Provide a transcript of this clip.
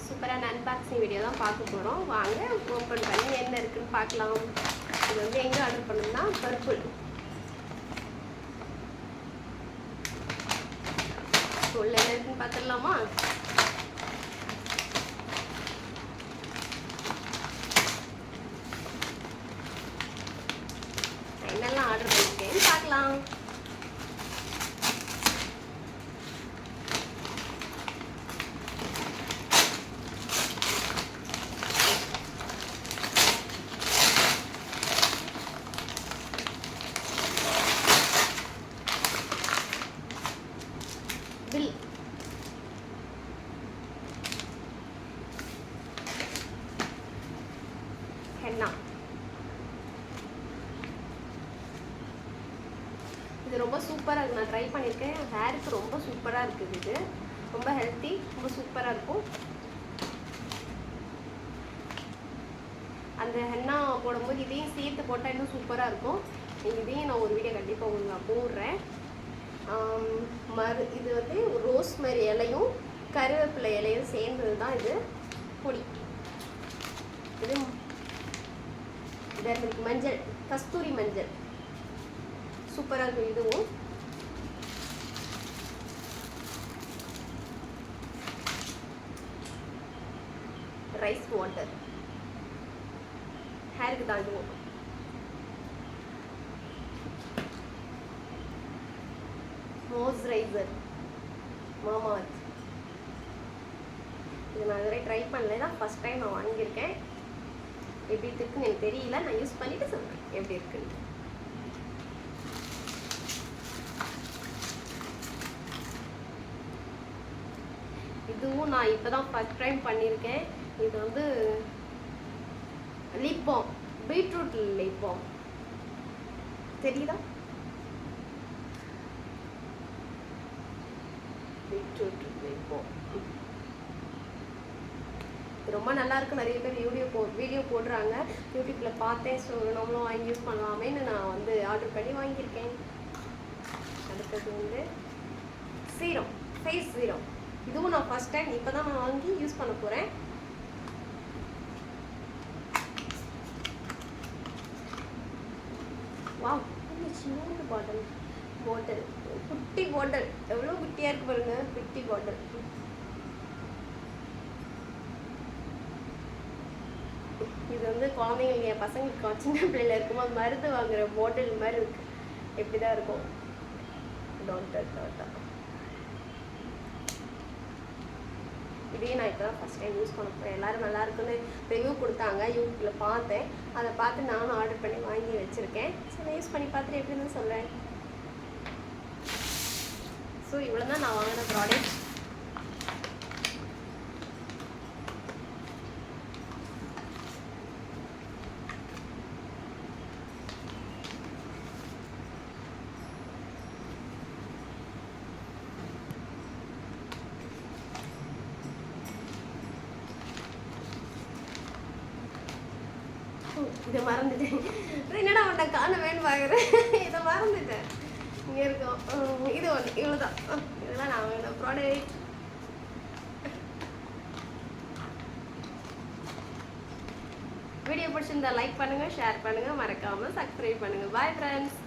சூப்பரான unboxing video தான் பார்க்க போகிறோம். வாங்க ஓப்பன் பண்ணி என்ன இருக்குன்னு பார்க்கலாம். இது வந்து எங்கே ஆர்டர் பண்ணணும்னா பர்பிள். உள்ள என்ன இருக்குன்னு பார்த்துடலாமா? என்னெல்லாம் ஆர்டர் பண்ணிருக்கேன்னு பார்க்கலாம். Bill henna. இது ரொம்ப சூப்பராக இருக்குது. நான் ட்ரை பண்ணியிருக்கேன். ஹேருக்கு ரொம்ப சூப்பராக இருக்குது. இது ரொம்ப ஹெல்த்தி, ரொம்ப சூப்பராக இருக்கும். அந்த ஹென்னா போடும்போது இதையும் சேர்த்து போட்டால் இன்னும் சூப்பராக இருக்கும். இதையும் நான் ஒரு வீடியோ கண்டிப்பாக உங்களுக்கு நான் போடுறேன். இது வந்து ரோஸ்மெரி இலையும் கருவேப்பிலை இலையும் சேர்ந்தது தான் இது பொடி. இது இதற்கு மஞ்சள், கஸ்தூரி மஞ்சள், சூப்பராக இருக்கும். இதுவும் ரைஸ் வாட்டர், ஹேருக்கு தான். இதுவும் மாய்ஸ்சரைசர் மாமாஅர்த். இது நான் இதுவரை ட்ரை பண்ணல, தான் ஃபர்ஸ்ட் டைம் நான் வாங்கியிருக்கேன். எப்படி இருக்குன்னு எனக்கு தெரியல, நான் யூஸ் பண்ணிட்டு சொல்கிறேன் எப்படி இருக்குன்னு. இதுவும் நான் இப்போ தான் ஃபர்ஸ்ட் டைம் பண்ணியிருக்கேன். இது வந்து lip balm, beetroot lip balm தெரியுதா? பீட்ரூட் லிப் பாம் ரொம்ப நல்லா இருக்கு. நிறைய பேர் வீடியோ போடுறாங்க, யூடியூப்ல பார்த்தேன். ஸோ நம்மளும் வாங்கி யூஸ் பண்ணலாமேன்னு நான் வந்து ஆர்டர் பண்ணி வாங்கியிருக்கேன். அடுத்தது வந்து சீரம், ஃபேஸ் சீரம். இதுவும் நான் ஃபர்ஸ்ட் டைம் இப்போ தான் நான் வாங்கி யூஸ் பண்ண போகிறேன். வாவ், சின்ன பாட்டில், குட்டி பாட்டில், எவ்வளோ குட்டியாக இருக்கு பாருங்க. குட்டி பாட்டில். இது வந்து குழந்தைங்களுக்கு, என் பசங்களுக்கு சின்ன பிள்ளைல இருக்கும்போது மருந்து வாங்குற பாட்டில் மாதிரி இருக்கு. எப்படிதான் இருக்கும். இதையும் நான் இப்போ தான் ஃபஸ்ட் டைம் யூஸ் பண்ண போகிறேன். எல்லோரும் நல்லா இருக்குன்னு ரிவ்யூ கொடுத்தாங்க, யூடியூப்பில் பார்த்தேன். அதை பார்த்து நானும் ஆர்டர் பண்ணி வாங்கி வச்சுருக்கேன். ஸோ நான் யூஸ் பண்ணி பார்த்துட்டு எப்படின்னு சொல்கிறேன். ஸோ இவ்வளோ தான் நான் வாங்கின ப்ராடக்ட். இதை மறந்துட்டேன். என்னடா உன்னை காண வேணும் பார்க்குறேன். இதை மறந்துட்டேன். இங்கே இருக்கும். இது ஒன்று, இவ்வளோதான். இதெல்லாம் நான் வாங்கின ப்ராடக்ட். வீடியோ பிடிச்சிருந்தா லைக் பண்ணுங்கள், ஷேர் பண்ணுங்கள், மறக்காமல் சப்ஸ்கிரைப் பண்ணுங்கள். Bye friends.